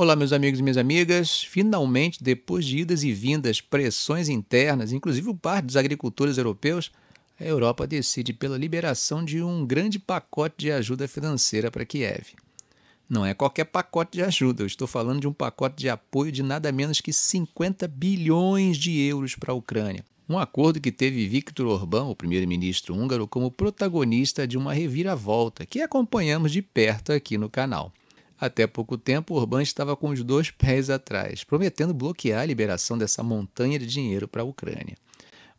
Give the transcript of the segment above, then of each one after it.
Olá, meus amigos e minhas amigas. Finalmente, depois de idas e vindas, pressões internas, inclusive por parte dos agricultores europeus, a Europa decide pela liberação de um grande pacote de ajuda financeira para Kiev. Não é qualquer pacote de ajuda, eu estou falando de um pacote de apoio de nada menos que 50 bilhões de euros para a Ucrânia. Um acordo que teve Viktor Orbán, o primeiro-ministro húngaro, como protagonista de uma reviravolta que acompanhamos de perto aqui no canal. Até pouco tempo, Orbán estava com os dois pés atrás, prometendo bloquear a liberação dessa montanha de dinheiro para a Ucrânia.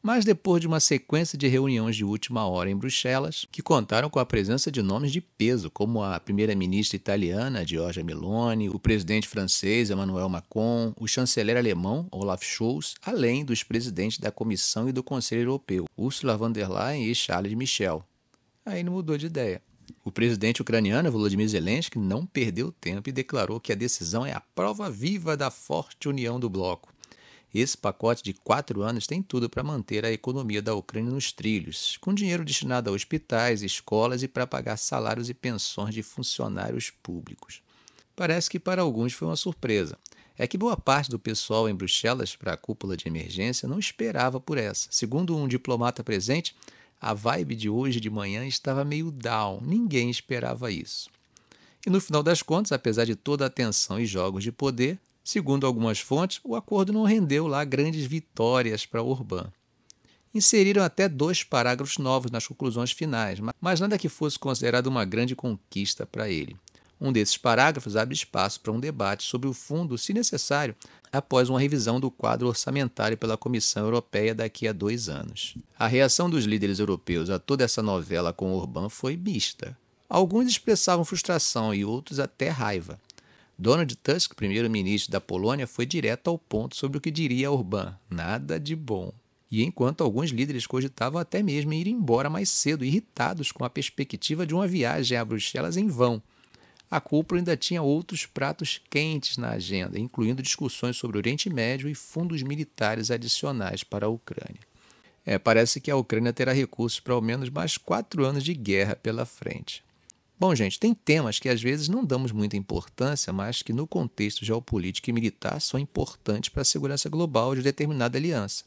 Mas depois de uma sequência de reuniões de última hora em Bruxelas, que contaram com a presença de nomes de peso, como a primeira-ministra italiana, Giorgia Meloni, o presidente francês, Emmanuel Macron, o chanceler alemão, Olaf Scholz, além dos presidentes da Comissão e do Conselho Europeu, Ursula von der Leyen e Charles Michel. Aí não mudou de ideia. O presidente ucraniano, Volodymyr Zelensky, não perdeu tempo e declarou que a decisão é a prova viva da forte união do bloco. Esse pacote de 4 anos tem tudo para manter a economia da Ucrânia nos trilhos, com dinheiro destinado a hospitais, escolas e para pagar salários e pensões de funcionários públicos. Parece que para alguns foi uma surpresa. É que boa parte do pessoal em Bruxelas para a cúpula de emergência não esperava por essa. Segundo um diplomata presente, a vibe de hoje de manhã estava meio down, ninguém esperava isso. E no final das contas, apesar de toda a tensão e jogos de poder, segundo algumas fontes, o acordo não rendeu lá grandes vitórias para Orbán. Inseriram até 2 parágrafos novos nas conclusões finais, mas nada que fosse considerado uma grande conquista para ele. Um desses parágrafos abre espaço para um debate sobre o fundo, se necessário, após uma revisão do quadro orçamentário pela Comissão Europeia daqui a 2 anos. A reação dos líderes europeus a toda essa novela com Orbán foi mista. Alguns expressavam frustração e outros até raiva. Donald Tusk, primeiro-ministro da Polônia, foi direto ao ponto sobre o que diria Orbán: nada de bom. E enquanto alguns líderes cogitavam até mesmo ir embora mais cedo, irritados com a perspectiva de uma viagem a Bruxelas em vão, a cúpula ainda tinha outros pratos quentes na agenda, incluindo discussões sobre o Oriente Médio e fundos militares adicionais para a Ucrânia. Parece que a Ucrânia terá recursos para ao menos mais 4 anos de guerra pela frente. Bom, gente, tem temas que às vezes não damos muita importância, mas que no contexto geopolítico e militar são importantes para a segurança global de determinada aliança.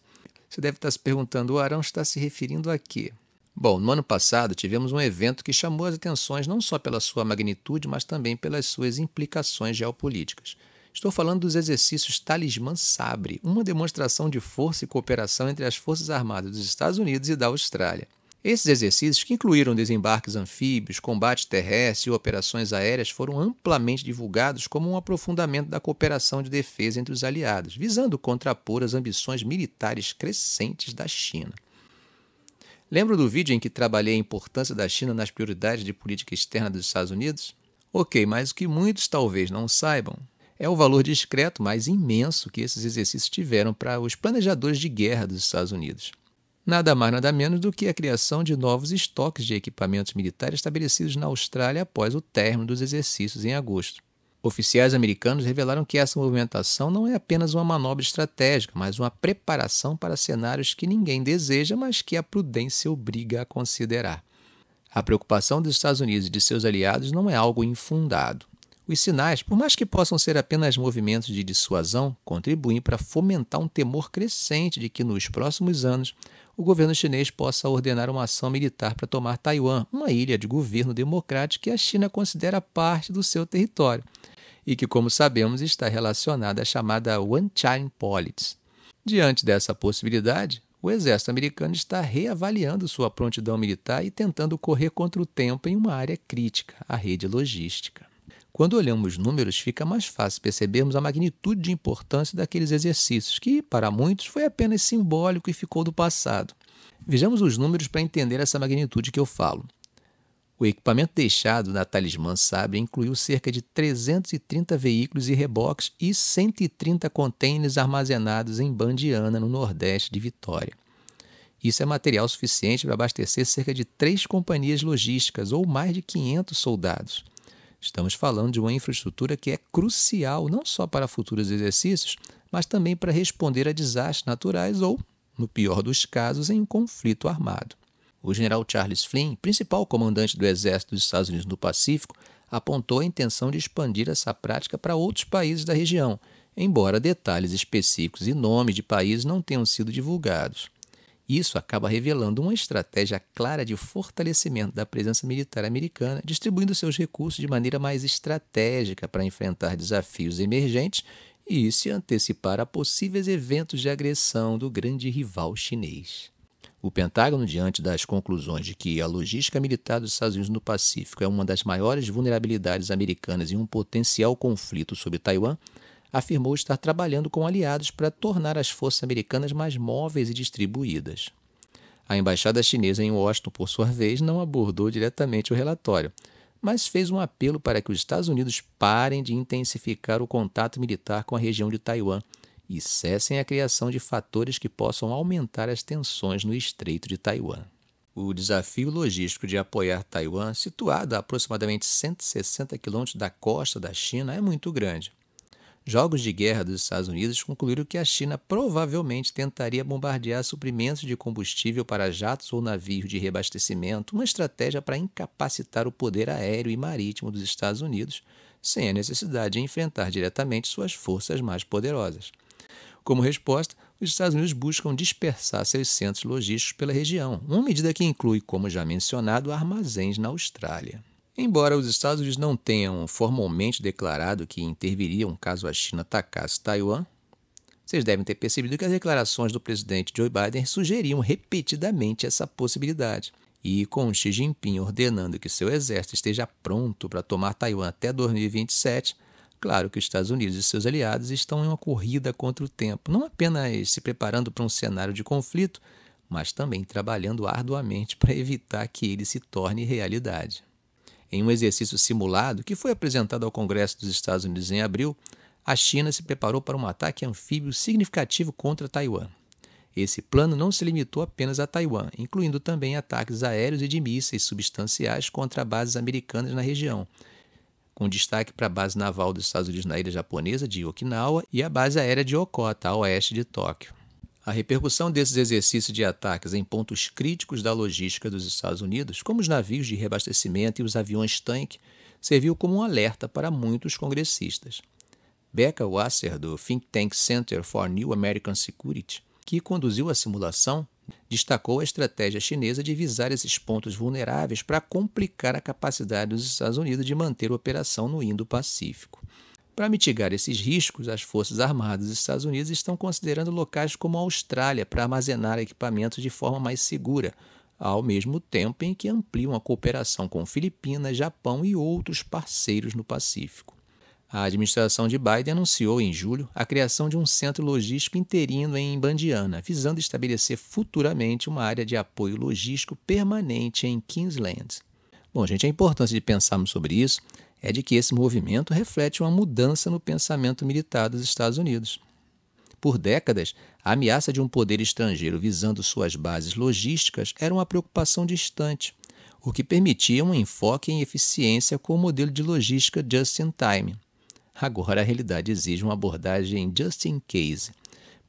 Você deve estar se perguntando, o Arão está se referindo a quê? Bom, no ano passado tivemos um evento que chamou as atenções não só pela sua magnitude, mas também pelas suas implicações geopolíticas. Estou falando dos exercícios Talismã Sabre, uma demonstração de força e cooperação entre as Forças Armadas dos Estados Unidos e da Austrália. Esses exercícios, que incluíram desembarques anfíbios, combate terrestre e operações aéreas, foram amplamente divulgados como um aprofundamento da cooperação de defesa entre os aliados, visando contrapor as ambições militares crescentes da China. Lembra do vídeo em que trabalhei a importância da China nas prioridades de política externa dos Estados Unidos? Ok, mas o que muitos talvez não saibam é o valor discreto, mas imenso, que esses exercícios tiveram para os planejadores de guerra dos Estados Unidos. Nada mais, nada menos do que a criação de novos estoques de equipamentos militares estabelecidos na Austrália após o término dos exercícios em agosto. Oficiais americanos revelaram que essa movimentação não é apenas uma manobra estratégica, mas uma preparação para cenários que ninguém deseja, mas que a prudência obriga a considerar. A preocupação dos Estados Unidos e de seus aliados não é algo infundado. Os sinais, por mais que possam ser apenas movimentos de dissuasão, contribuem para fomentar um temor crescente de que, nos próximos anos, o governo chinês possa ordenar uma ação militar para tomar Taiwan, uma ilha de governo democrático que a China considera parte do seu território, e que, como sabemos, está relacionada à chamada One China Policy. Diante dessa possibilidade, o exército americano está reavaliando sua prontidão militar e tentando correr contra o tempo em uma área crítica, a rede logística. Quando olhamos números, fica mais fácil percebermos a magnitude de importância daqueles exercícios, que, para muitos, foi apenas simbólico e ficou do passado. Vejamos os números para entender essa magnitude que eu falo. O equipamento deixado na Talismã Sabre incluiu cerca de 330 veículos e reboques e 130 contêineres armazenados em Bandiana, no nordeste de Vitória. Isso é material suficiente para abastecer cerca de 3 companhias logísticas ou mais de 500 soldados. Estamos falando de uma infraestrutura que é crucial não só para futuros exercícios, mas também para responder a desastres naturais ou, no pior dos casos, em um conflito armado. O general Charles Flynn, principal comandante do Exército dos Estados Unidos no Pacífico, apontou a intenção de expandir essa prática para outros países da região, embora detalhes específicos e nomes de países não tenham sido divulgados. Isso acaba revelando uma estratégia clara de fortalecimento da presença militar americana, distribuindo seus recursos de maneira mais estratégica para enfrentar desafios emergentes e se antecipar a possíveis eventos de agressão do grande rival chinês. O Pentágono, diante das conclusões de que a logística militar dos Estados Unidos no Pacífico é uma das maiores vulnerabilidades americanas em um potencial conflito sobre Taiwan, afirmou estar trabalhando com aliados para tornar as forças americanas mais móveis e distribuídas. A embaixada chinesa em Washington, por sua vez, não abordou diretamente o relatório, mas fez um apelo para que os Estados Unidos parem de intensificar o contato militar com a região de Taiwan e cessem a criação de fatores que possam aumentar as tensões no Estreito de Taiwan. O desafio logístico de apoiar Taiwan, situado a aproximadamente 160 quilômetros da costa da China, é muito grande. Jogos de guerra dos Estados Unidos concluíram que a China provavelmente tentaria bombardear suprimentos de combustível para jatos ou navios de reabastecimento, uma estratégia para incapacitar o poder aéreo e marítimo dos Estados Unidos, sem a necessidade de enfrentar diretamente suas forças mais poderosas. Como resposta, os Estados Unidos buscam dispersar seus centros logísticos pela região, uma medida que inclui, como já mencionado, armazéns na Austrália. Embora os Estados Unidos não tenham formalmente declarado que interviriam caso a China atacasse Taiwan, vocês devem ter percebido que as declarações do presidente Joe Biden sugeriam repetidamente essa possibilidade. E com Xi Jinping ordenando que seu exército esteja pronto para tomar Taiwan até 2027, claro que os Estados Unidos e seus aliados estão em uma corrida contra o tempo, não apenas se preparando para um cenário de conflito, mas também trabalhando arduamente para evitar que ele se torne realidade. Em um exercício simulado que foi apresentado ao Congresso dos Estados Unidos em abril, a China se preparou para um ataque anfíbio significativo contra Taiwan. Esse plano não se limitou apenas a Taiwan, incluindo também ataques aéreos e de mísseis substanciais contra bases americanas na região, com destaque para a base naval dos Estados Unidos na ilha japonesa de Okinawa e a base aérea de Okota, a oeste de Tóquio. A repercussão desses exercícios de ataques em pontos críticos da logística dos Estados Unidos, como os navios de reabastecimento e os aviões-tanque, serviu como um alerta para muitos congressistas. Becca Wasser, do Think Tank Center for New American Security, que conduziu a simulação, destacou a estratégia chinesa de visar esses pontos vulneráveis para complicar a capacidade dos Estados Unidos de manter operação no Indo-Pacífico. Para mitigar esses riscos, as Forças Armadas dos Estados Unidos estão considerando locais como a Austrália para armazenar equipamentos de forma mais segura, ao mesmo tempo em que ampliam a cooperação com Filipinas, Japão e outros parceiros no Pacífico. A administração de Biden anunciou em julho a criação de um centro logístico interino em Bandiana, visando estabelecer futuramente uma área de apoio logístico permanente em Queensland. Bom, gente, a importância de pensarmos sobre isso é de que esse movimento reflete uma mudança no pensamento militar dos Estados Unidos. Por décadas, a ameaça de um poder estrangeiro visando suas bases logísticas era uma preocupação distante, o que permitia um enfoque em eficiência com o modelo de logística just-in-time. Agora, a realidade exige uma abordagem just-in-case,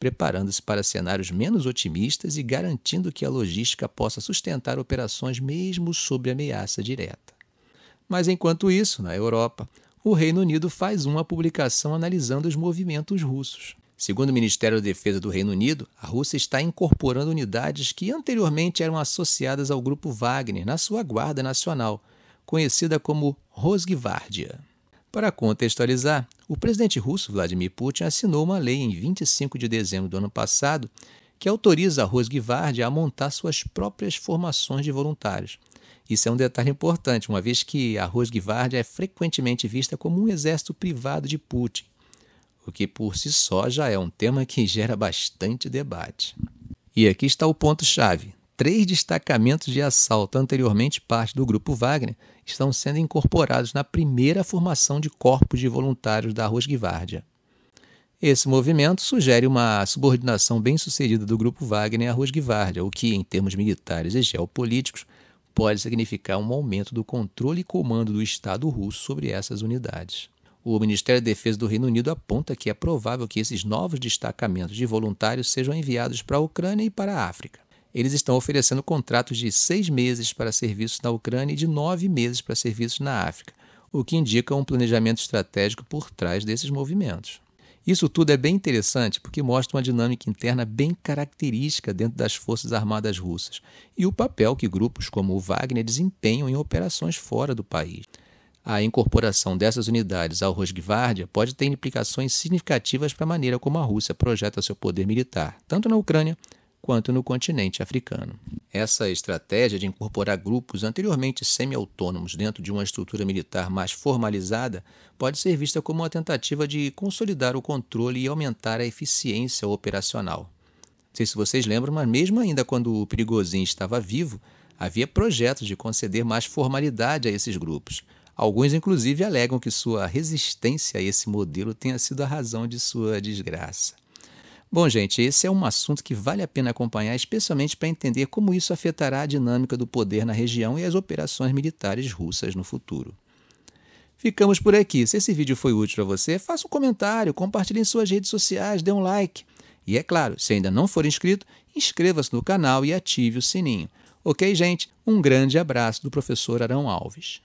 preparando-se para cenários menos otimistas e garantindo que a logística possa sustentar operações mesmo sob ameaça direta. Mas, enquanto isso, na Europa, o Reino Unido faz uma publicação analisando os movimentos russos. Segundo o Ministério da Defesa do Reino Unido, a Rússia está incorporando unidades que anteriormente eram associadas ao Grupo Wagner na sua Guarda Nacional, conhecida como Rosgvardia. Para contextualizar, o presidente russo Vladimir Putin assinou uma lei em 25 de dezembro do ano passado que autoriza a Rosgvardia a montar suas próprias formações de voluntários. Isso é um detalhe importante, uma vez que a Rosgvardia é frequentemente vista como um exército privado de Putin, o que por si só já é um tema que gera bastante debate. E aqui está o ponto-chave. 3 destacamentos de assalto anteriormente parte do Grupo Wagner estão sendo incorporados na primeira formação de corpos de voluntários da Rosgvardia. Esse movimento sugere uma subordinação bem-sucedida do Grupo Wagner à Rosgvardia, o que, em termos militares e geopolíticos, pode significar um aumento do controle e comando do Estado russo sobre essas unidades. O Ministério da Defesa do Reino Unido aponta que é provável que esses novos destacamentos de voluntários sejam enviados para a Ucrânia e para a África. Eles estão oferecendo contratos de 6 meses para serviços na Ucrânia e de 9 meses para serviços na África, o que indica um planejamento estratégico por trás desses movimentos. Isso tudo é bem interessante porque mostra uma dinâmica interna bem característica dentro das Forças Armadas russas e o papel que grupos como o Wagner desempenham em operações fora do país. A incorporação dessas unidades ao Rosgvardia pode ter implicações significativas para a maneira como a Rússia projeta seu poder militar, tanto na Ucrânia quanto no continente africano. Essa estratégia de incorporar grupos anteriormente semi-autônomos dentro de uma estrutura militar mais formalizada pode ser vista como uma tentativa de consolidar o controle e aumentar a eficiência operacional. Não sei se vocês lembram, mas mesmo ainda quando o Prigozhin estava vivo, havia projetos de conceder mais formalidade a esses grupos. Alguns, inclusive, alegam que sua resistência a esse modelo tenha sido a razão de sua desgraça. Bom, gente, esse é um assunto que vale a pena acompanhar, especialmente para entender como isso afetará a dinâmica do poder na região e as operações militares russas no futuro. Ficamos por aqui. Se esse vídeo foi útil para você, faça um comentário, compartilhe em suas redes sociais, dê um like. E é claro, se ainda não for inscrito, inscreva-se no canal e ative o sininho. Ok, gente? Um grande abraço do professor Arão Alves.